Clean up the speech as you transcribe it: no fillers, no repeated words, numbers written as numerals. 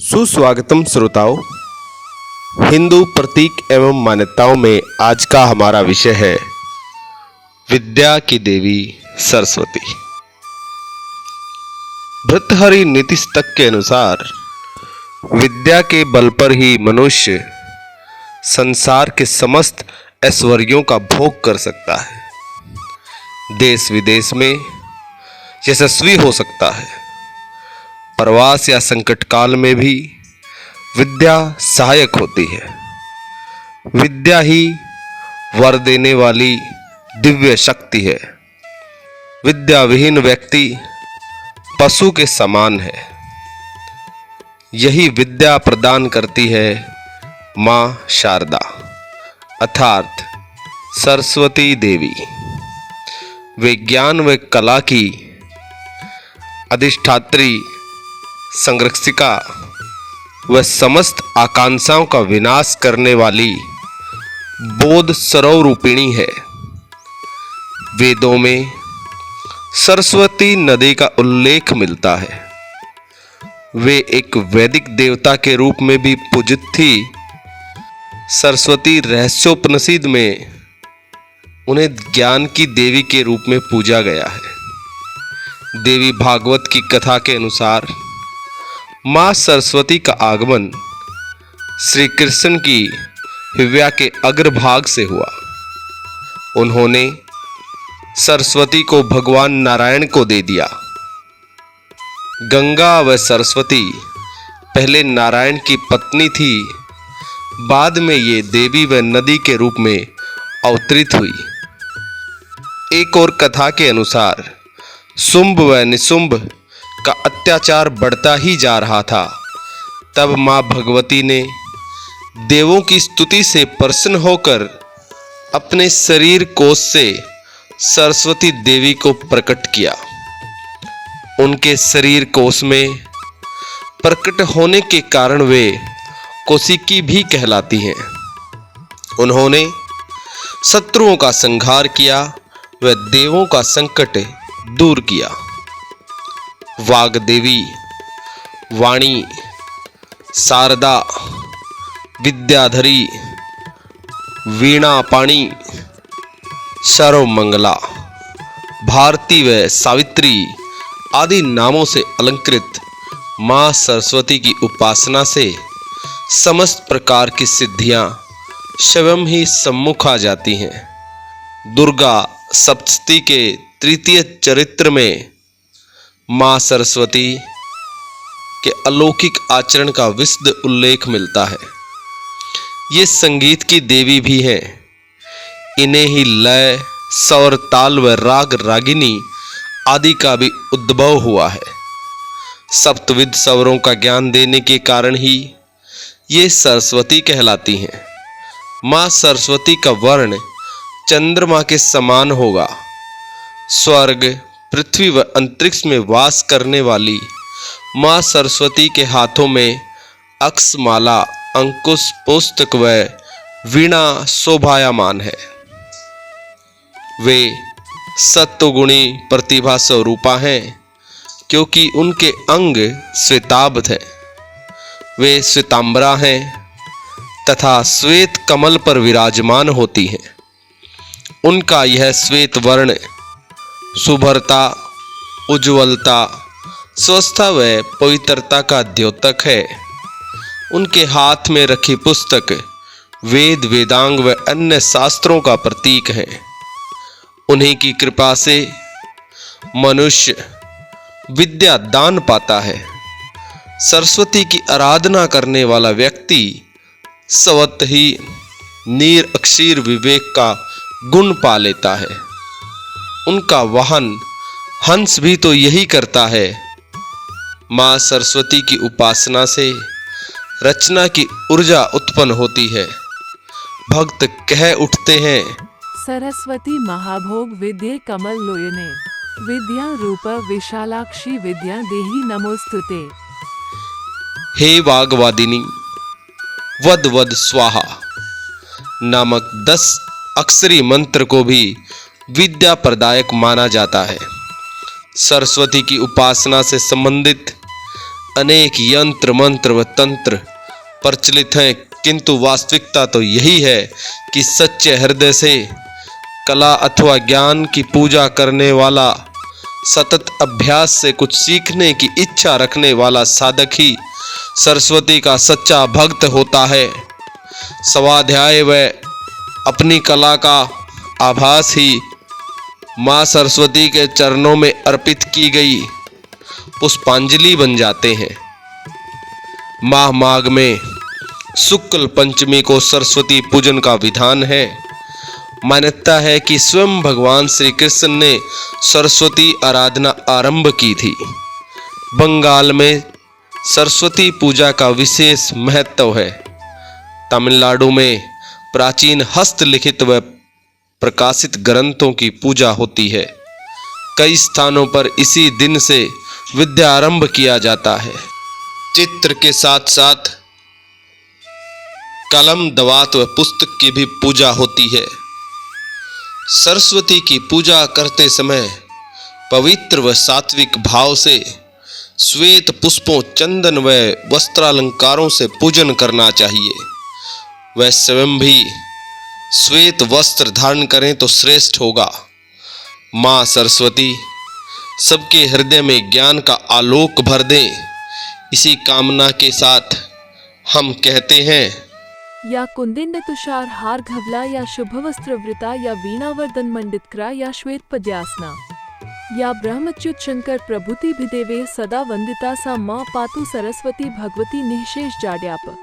सुस्वागतम श्रोताओं। हिंदू प्रतीक एवं मान्यताओं में आज का हमारा विषय है विद्या की देवी सरस्वती। भर्तृहरि नीतिशतक के अनुसार विद्या के बल पर ही मनुष्य संसार के समस्त ऐश्वर्यों का भोग कर सकता है, देश विदेश में यशस्वी हो सकता है। प्रवास या संकट काल में भी विद्या सहायक होती है। विद्या ही वर देने वाली दिव्य शक्ति है। विद्या विहीन व्यक्ति पशु के समान है। यही विद्या प्रदान करती है मां शारदा अर्थात सरस्वती देवी। वे ज्ञान व कला की अधिष्ठात्री, संरक्षिका व समस्त आकांक्षाओं का विनाश करने वाली बोध स्वरूपिणी है। वेदों में सरस्वती नदी का उल्लेख मिलता है। वे एक वैदिक देवता के रूप में भी पूजित थी। सरस्वती रहस्योपनिषद में उन्हें ज्ञान की देवी के रूप में पूजा गया है। देवी भागवत की कथा के अनुसार मां सरस्वती का आगमन श्री कृष्ण की हिव्या के अग्रभाग से हुआ। उन्होंने सरस्वती को भगवान नारायण को दे दिया। गंगा व सरस्वती पहले नारायण की पत्नी थी, बाद में ये देवी व नदी के रूप में अवतरित हुई। एक और कथा के अनुसार शुंभ व निशुंभ का अत्याचार बढ़ता ही जा रहा था। तब मां भगवती ने देवों की स्तुति से प्रसन्न होकर अपने शरीर कोश से सरस्वती देवी को प्रकट किया। उनके शरीर कोश में प्रकट होने के कारण वे कौशिकी भी कहलाती हैं। उन्होंने शत्रुओं का संहार किया व देवों का संकट दूर किया। वाग्देवी, वाणी, शारदा, विद्याधरी, वीणापाणी, सर्वमंगला, भारती व सावित्री आदि नामों से अलंकृत मां सरस्वती की उपासना से समस्त प्रकार की सिद्धियां स्वयं ही सम्मुख आ जाती हैं। दुर्गा सप्तशती के तृतीय चरित्र में मां सरस्वती के अलौकिक आचरण का विशद उल्लेख मिलता है। ये संगीत की देवी भी हैं। इन्हें ही लय, स्वर, ताल व राग रागिनी आदि का भी उद्भव हुआ है। सप्तविध स्वरों का ज्ञान देने के कारण ही ये सरस्वती कहलाती हैं। मां सरस्वती का वर्ण चंद्रमा के समान होगा। स्वर्ग, पृथ्वी व अंतरिक्ष में वास करने वाली मां सरस्वती के हाथों में अक्षमाला, अंकुश, पुस्तक व वीणा शोभायमान है। वे सत्वगुणी प्रतिभा स्वरूपा हैं, क्योंकि उनके अंग श्वेताभ हैं। वे श्वेतांबरा हैं तथा श्वेत कमल पर विराजमान होती हैं। उनका यह श्वेत वर्ण शुभ्रता, उज्ज्वलता, स्वस्थता व पवित्रता का द्योतक है। उनके हाथ में रखी पुस्तक वेद, वेदांग व अन्य शास्त्रों का प्रतीक है। उन्हीं की कृपा से मनुष्य विद्या दान पाता है। सरस्वती की आराधना करने वाला व्यक्ति स्वतः ही निरक्षर विवेक का गुण पा लेता है। उनका वाहन हंस भी तो यही करता है। मां सरस्वती की उपासना से रचना की ऊर्जा उत्पन्न होती है। भक्त कह उठते हैं, सरस्वती महाभोग विद्ये कमल लोयने, विद्या रूप विशालाक्षी विद्या देहि नमोस्तुते। हे वाग्वादिनी, वद वद स्वाहा नामक 10 अक्षरी मंत्र को भी विद्या प्रदायक माना जाता है। सरस्वती की उपासना से संबंधित अनेक यंत्र मंत्र व तंत्र प्रचलित हैं, किंतु वास्तविकता तो यही है कि सच्चे हृदय से कला अथवा ज्ञान की पूजा करने वाला, सतत अभ्यास से कुछ सीखने की इच्छा रखने वाला साधक ही सरस्वती का सच्चा भक्त होता है। स्वाध्याय व अपनी कला का आभास ही माँ सरस्वती के चरणों में अर्पित की गई पुष्पांजलि बन जाते हैं। माह माघ में शुक्ल पंचमी को सरस्वती पूजन का विधान है। मान्यता है कि स्वयं भगवान श्री कृष्ण ने सरस्वती आराधना आरंभ की थी। बंगाल में सरस्वती पूजा का विशेष महत्व है। तमिलनाडु में प्राचीन हस्तलिखित व प्रकाशित ग्रंथों की पूजा होती है। कई स्थानों पर इसी दिन से विद्या आरंभ किया जाता है। चित्र के साथ साथ कलम, दवात व पुस्तक की भी पूजा होती है। सरस्वती की पूजा करते समय पवित्र व सात्विक भाव से श्वेत पुष्पों, चंदन व वस्त्रालंकारों से पूजन करना चाहिए। वह स्वयं भी श्वेत वस्त्र धारण करें तो श्रेष्ठ होगा। माँ सरस्वती सबके हृदय में ज्ञान का आलोक भर दें, इसी कामना के साथ हम कहते हैं, या कुंदिन्य तुषार हार घवला, या शुभवस्त्र वृता, या वीणावर्धन मंडितक्रा, या श्वेत पद्यासना, या ब्रह्मच्युत शंकर प्रभुति भिदेवे सदा वंदिता, सा माँ पातु सरस्वती भगवती निःशेष जाड्याप।